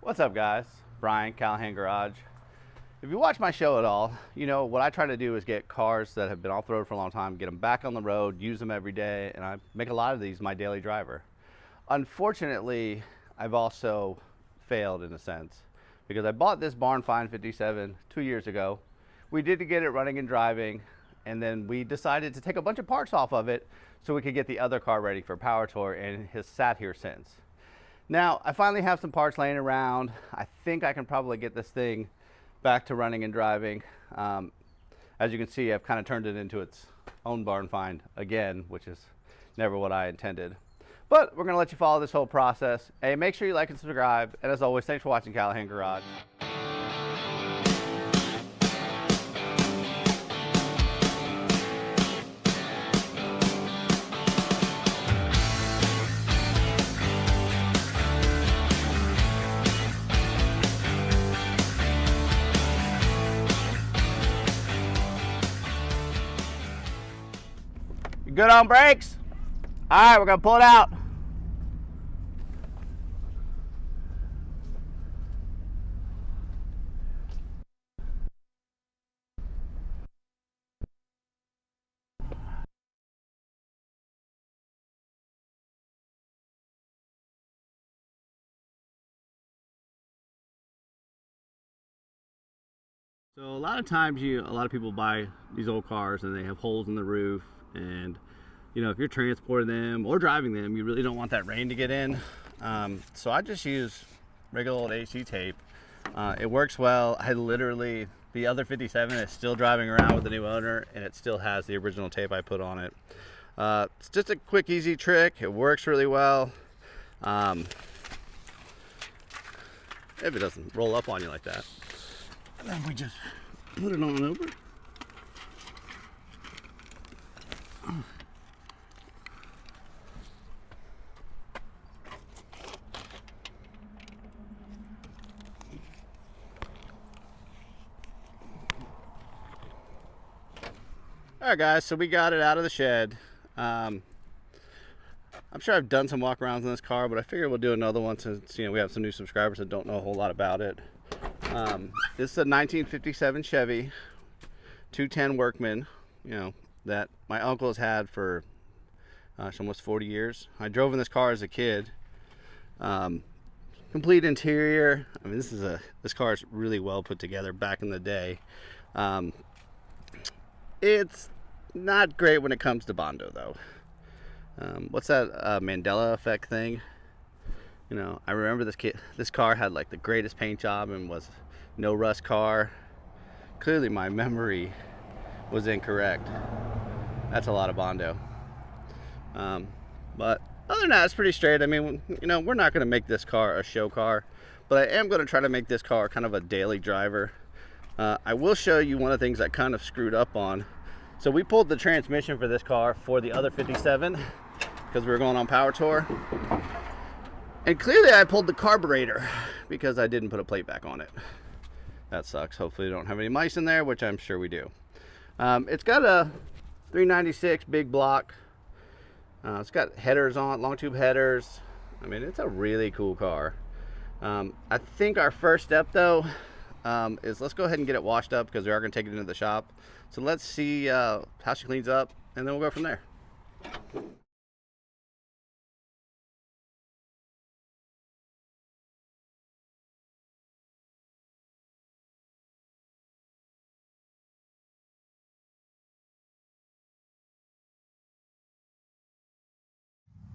What's up, guys? Brian, Callahan Garage. If you watch my show at all, you know what I try to do is get cars that have been off the road for a long time, get them back on the road, use them every day, and I make a lot of these my daily driver. Unfortunately, I've also failed in a sense because I bought this Barn Find 57 2 years ago. We did get it running and driving, and then we decided to take a bunch of parts off of it so we could get the other car ready for Power Tour, and it has sat here since. Now, I finally have some parts laying around. I think I can probably get this thing back to running and driving. As you can see, I've kind of turned it into its own barn find again, which is never what I intended. But we're gonna let you follow this whole process. Hey, make sure you like and subscribe. And as always, thanks for watching Callahan Garage. You good on brakes? All right, we're gonna pull it out. So a lot of times a lot of people buy these old cars and they have holes in the roof, and you know, if you're transporting them or driving them, you really don't want that rain to get in. So I just use regular old AC tape. It works well. The other 57 is still driving around with the new owner, and it still has the original tape I put on it. It's just a quick, easy trick. It works really well. If it doesn't roll up on you like that. And then we just put it on over. Alright guys, so we got it out of the shed. I'm sure I've done some walk arounds in this car, but I figured we'll do another one since, you know, we have some new subscribers that don't know a whole lot about it. This is a 1957 Chevy 210 Workman, you know, that my uncle has had for almost 40 years. I drove in this car as a kid. Complete interior. I mean, this car is really well put together back in the day. It's not great when it comes to Bondo though. What's that Mandela effect thing? You know, I remember this car had like the greatest paint job and was no rust car. Clearly my memory was incorrect. That's a lot of Bondo. But other than that, it's pretty straight. I mean, you know, we're not going to make this car a show car, but I am going to try to make this car kind of a daily driver. I will show you one of the things I kind of screwed up on. So we pulled the transmission for this car for the other 57 because we were going on Power Tour. And clearly I pulled the carburetor because I didn't put a plate back on it. That sucks. Hopefully we don't have any mice in there, which I'm sure we do. It's got a 396 big block. It's got headers on it, long tube headers. I mean, it's a really cool car. I think our first step though is let's go ahead and get it washed up because we are going to take it into the shop. So let's see how she cleans up, and then we'll go from there.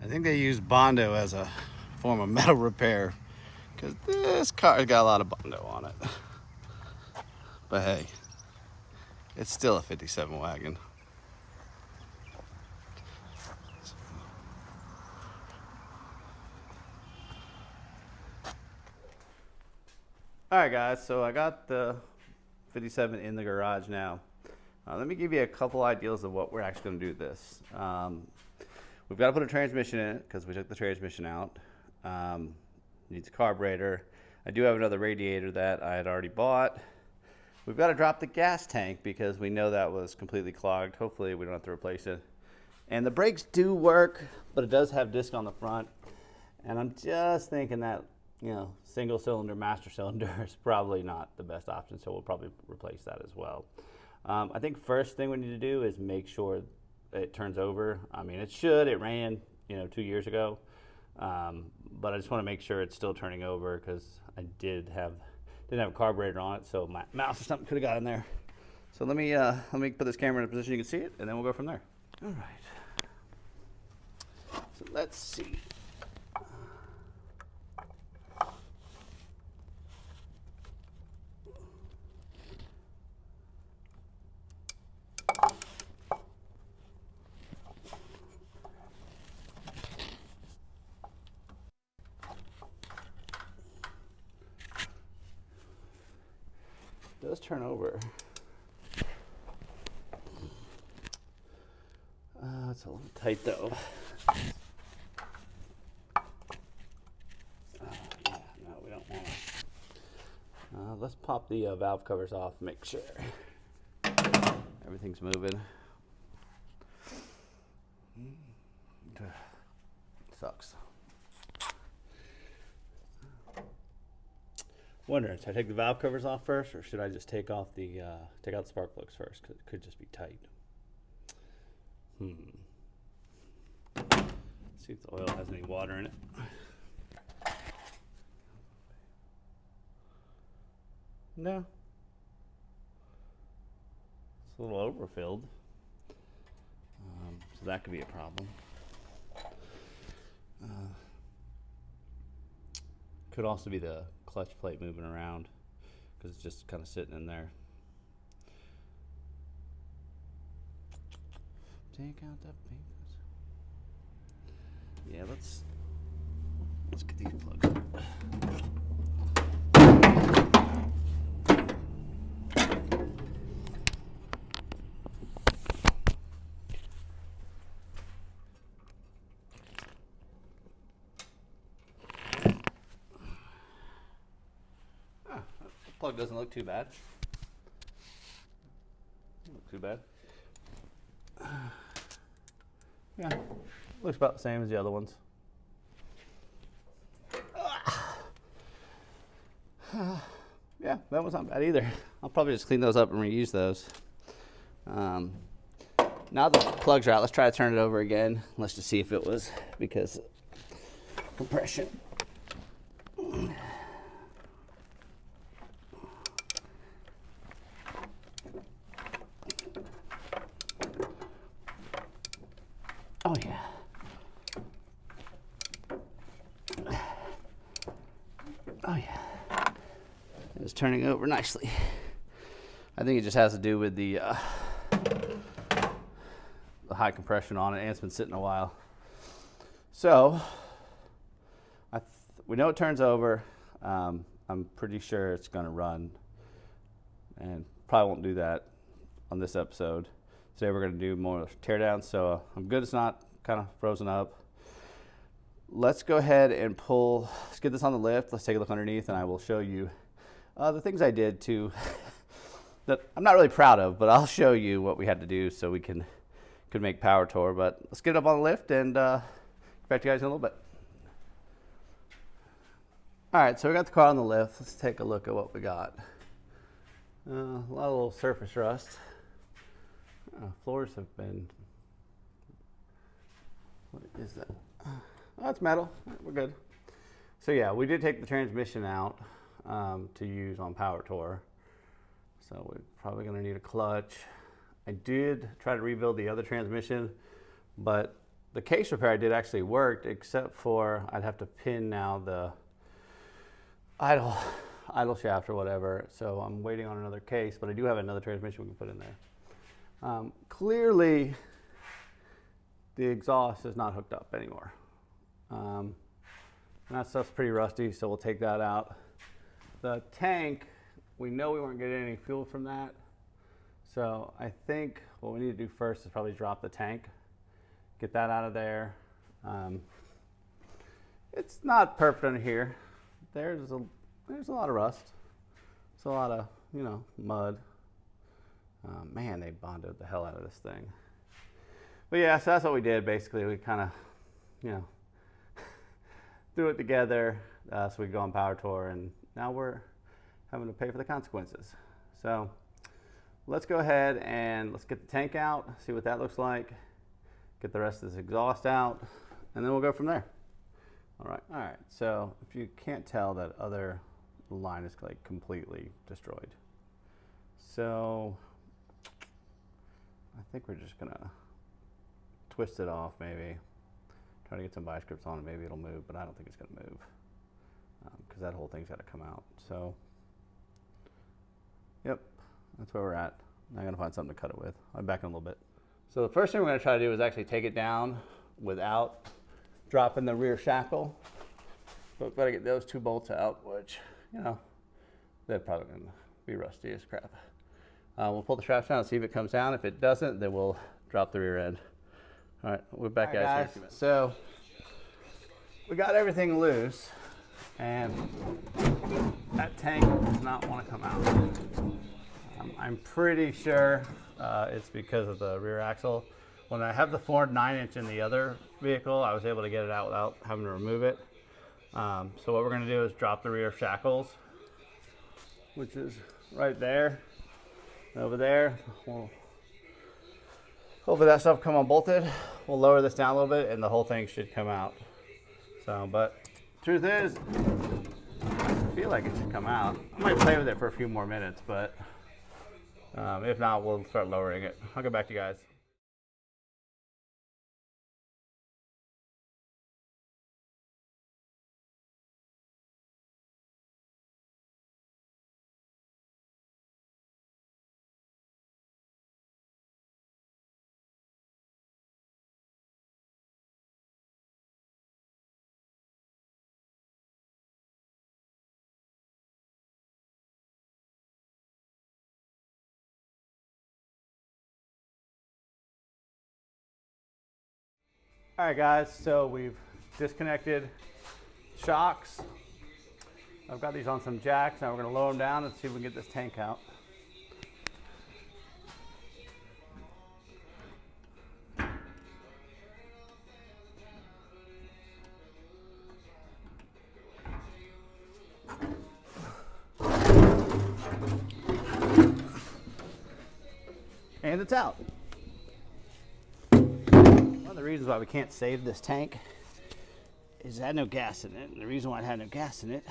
I think they use Bondo as a form of metal repair because this car's got a lot of Bondo on it. But hey, it's still a 57 wagon. Alright guys, so I got the 57 in the garage now. Let me give you a couple ideas of what we're actually going to do with this. We've got to put a transmission in it because we took the transmission out. Needs a carburetor. I do have another radiator that I had already bought. We've got to drop the gas tank because we know that was completely clogged. Hopefully we don't have to replace it. And the brakes do work, but it does have disc on the front. And I'm just thinking that single cylinder master cylinder is probably not the best option, so we'll probably replace that as well. I think first thing we need to do is make sure it turns over. I mean, it should. It ran, 2 years ago, but I just want to make sure it's still turning over, because I didn't have a carburetor on it, so my mouse or something could have got in there. So let me put this camera in a position you can see it, and then we'll go from there. All right. So let's see. It does turn over. It's a little tight though. Yeah, no, we don't want to. Let's pop the valve covers off, make sure everything's moving. Sucks. Wondering, should I take the valve covers off first, or should I just take out the spark plugs first? Because it could just be tight. See if the oil has any water in it. No. It's a little overfilled. So that could be a problem. Could also be the clutch plate moving around, because it's just kind of sitting in there. Take out that papers. Yeah, let's get these plugs out. Plug doesn't look too bad. Doesn't look too bad. Yeah, looks about the same as the other ones. Yeah, that was not bad either. I'll probably just clean those up and reuse those. Now the plugs are out, let's try to turn it over again. Let's just see if it was because compression. Oh yeah. Oh yeah. It's turning over nicely. I think it just has to do with the high compression on it, and it's been sitting a while. So we know it turns over. I'm pretty sure it's going to run, and probably won't do that on this episode. Today we're going to do more teardowns, so I'm good it's not kind of frozen up. Let's go ahead and let's get this on the lift. Let's take a look underneath, and I will show you the things I did that I'm not really proud of, but I'll show you what we had to do so we could make power tour. But let's get it up on the lift and get back to you guys in a little bit. All right, so we got the car on the lift. Let's take a look at what we got. A lot of little surface rust. Floors have been, what is that? Oh, that's metal. We're good. So yeah, we did take the transmission out to use on power tour. So we're probably going to need a clutch. I did try to rebuild the other transmission, but the case repair I did actually worked, except for I'd have to pin now the idle shaft or whatever. So I'm waiting on another case, but I do have another transmission we can put in there. Clearly, the exhaust is not hooked up anymore. And that stuff's pretty rusty, so we'll take that out. The tank, we know we weren't getting any fuel from that. So I think what we need to do first is probably drop the tank, get that out of there. It's not perfect under here. There's a lot of rust. It's a lot of, mud. Man, they bonded the hell out of this thing. But yeah, so that's what we did basically. We kind of, threw it together. so we could go on power tour, and now we're having to pay for the consequences. So let's go ahead and let's get the tank out, see what that looks like, get the rest of this exhaust out, and then we'll go from there. All right, so if you can't tell, that other line is like completely destroyed. So I think we're just gonna twist it off, maybe. Try to get some vice grips on it, maybe it'll move, but I don't think it's gonna move because that whole thing's gotta come out. So, yep, that's where we're at. Now I'm gonna find something to cut it with. I'll be back in a little bit. So the first thing we're gonna try to do is actually take it down without dropping the rear shackle. But we've gotta get those two bolts out, which, you know, they're probably gonna be rusty as crap. We'll pull the straps down and see if it comes down. If it doesn't, then we'll drop the rear end. All right, we're back, guys. So we got everything loose, and that tank does not want to come out. I'm pretty sure it's because of the rear axle. When I have the Ford 9-inch in the other vehicle, I was able to get it out without having to remove it. So what we're going to do is drop the rear shackles, which is right there. Over there, hopefully that stuff come unbolted. We'll lower this down a little bit and the whole thing should come out. So, but truth is, I feel like it should come out. I might play with it for a few more minutes, but if not, we'll start lowering it. I'll get back to you guys. All right, guys, so we've disconnected shocks. I've got these on some jacks. Now we're gonna lower them down and see if we can get this tank out. And it's out. One of the reasons why we can't save this tank is it had no gas in it. And the reason why it had no gas in it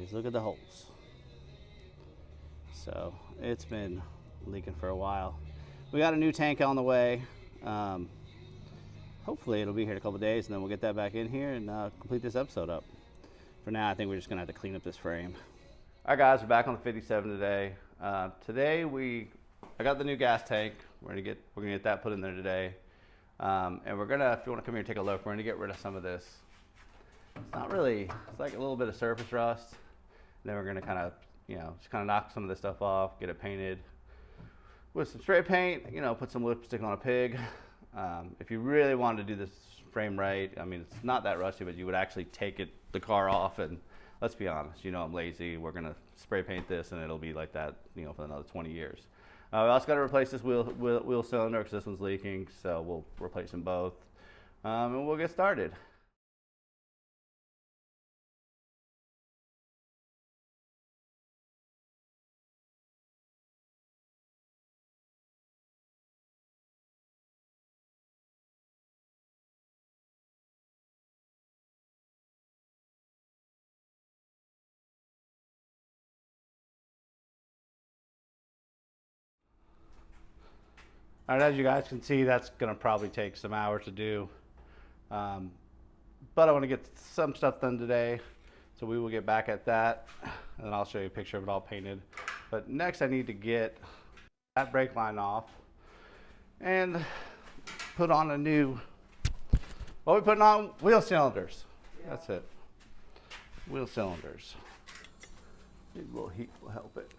is look at the holes. So it's been leaking for a while. We got a new tank on the way. Hopefully it'll be here in a couple days, and then we'll get that back in here and complete this episode up. For now, I think we're just gonna have to clean up this frame. All right, guys, we're back on the 57 today. Today I got the new gas tank. We're gonna get that put in there today. And we're gonna, if you wanna come here and take a look, we're gonna get rid of some of this. It's not really, it's like a little bit of surface rust. And then we're gonna kind of, just kind of knock some of this stuff off, get it painted with some spray paint, put some lipstick on a pig. If you really wanted to do this frame right, I mean, it's not that rusty, but you would actually take the car off, and let's be honest, I'm lazy. We're gonna spray paint this and it'll be like that, for another 20 years. We also got to replace this wheel cylinder because this one's leaking, so we'll replace them both, and we'll get started. All right, as you guys can see, that's going to probably take some hours to do. But I want to get some stuff done today, so we will get back at that, and then I'll show you a picture of it all painted. But next I need to get that brake line off and put on a new, what are we putting on? Wheel cylinders. Yeah. That's it. Wheel cylinders. Maybe a little heat will help it.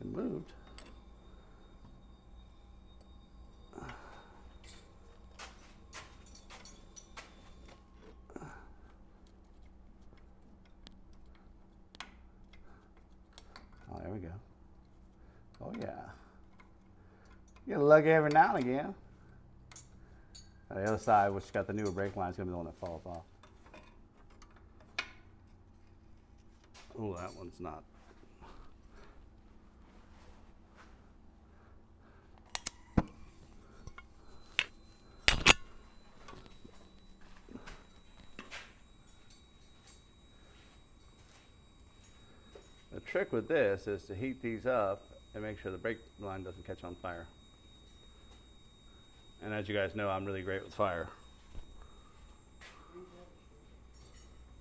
It moved. we go. Oh yeah. You get lucky every now and again. The other side, which got the newer brake line, is going to be the one that falls off. Oh, that one's not. The trick with this is to heat these up and make sure the brake line doesn't catch on fire. And as you guys know, I'm really great with fire.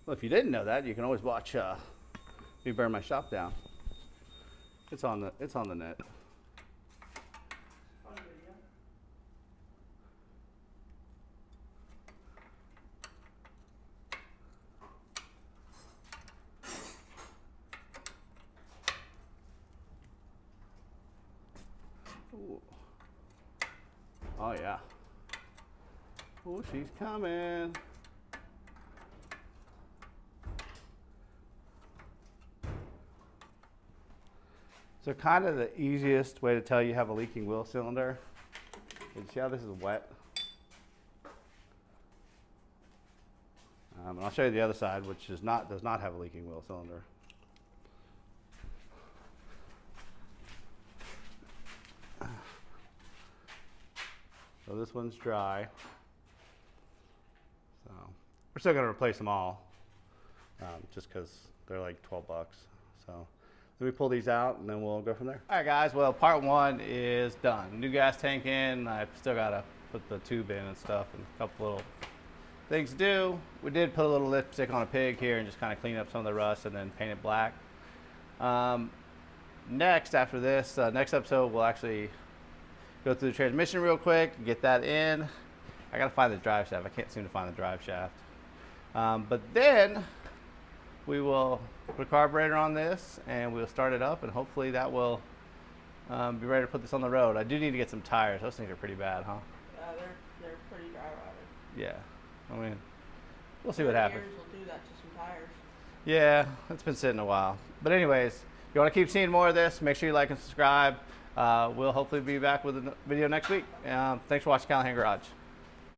Well, if you didn't know that, you can always watch me burn my shop down. It's on the net. Ooh. Oh yeah. Oh, she's coming. So kind of the easiest way to tell you have a leaking wheel cylinder. You see how this is wet? And I'll show you the other side, which does not have a leaking wheel cylinder. So this one's dry. So we're still gonna replace them all, just because they're like 12 bucks. So let me pull these out and then we'll go from there. All right guys, well part one is done. New gas tank in, I've still gotta put the tube in and stuff and a couple little things to do. We did put a little lipstick on a pig here and just kind of clean up some of the rust and then paint it black. Next, after this, next episode we'll actually go through the transmission real quick, get that in. I gotta find the drive shaft. I can't seem to find the drive shaft. But then we will put a carburetor on this and we'll start it up and hopefully that will be ready to put this on the road. I do need to get some tires. Those things are pretty bad, huh? Yeah, they're pretty dry rotted. Yeah, I mean, we'll see what happens. Will do that to some tires. Yeah, it's been sitting a while. But anyways, if you want to keep seeing more of this, make sure you like and subscribe. We'll hopefully be back with a video next week. Thanks for watching Callahan Garage.